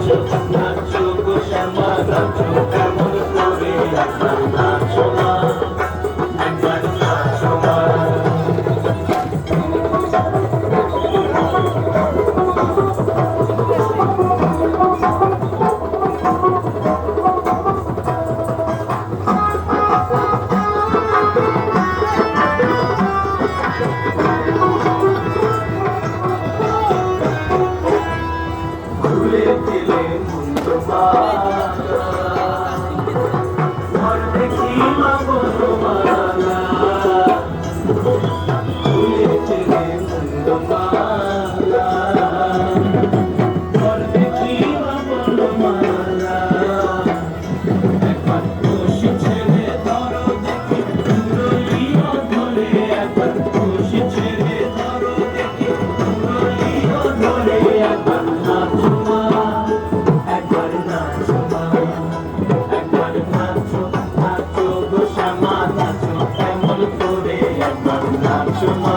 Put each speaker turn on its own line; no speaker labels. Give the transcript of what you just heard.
নাচো গো শ্যামা নাচো কেমন করে একবার নাচো মা একবার নাচো মা ঘুরে দিলে মুন্ড ঘর দেখি মা বনমালা ঘুরে দিলে মুন্ড ঘর দেখি মা বনমালা একবার খুশি ছেড়ে ধরো দেখি মুরলিও ধরে একবার খুশি ছেড়ে ধরো দেখি মুরলিও ধরে একবার নাচো মা একবার নাচো মা একবার নাচো নাচো গো শ্যামা নাচো কেমন করে একবার নাচো মা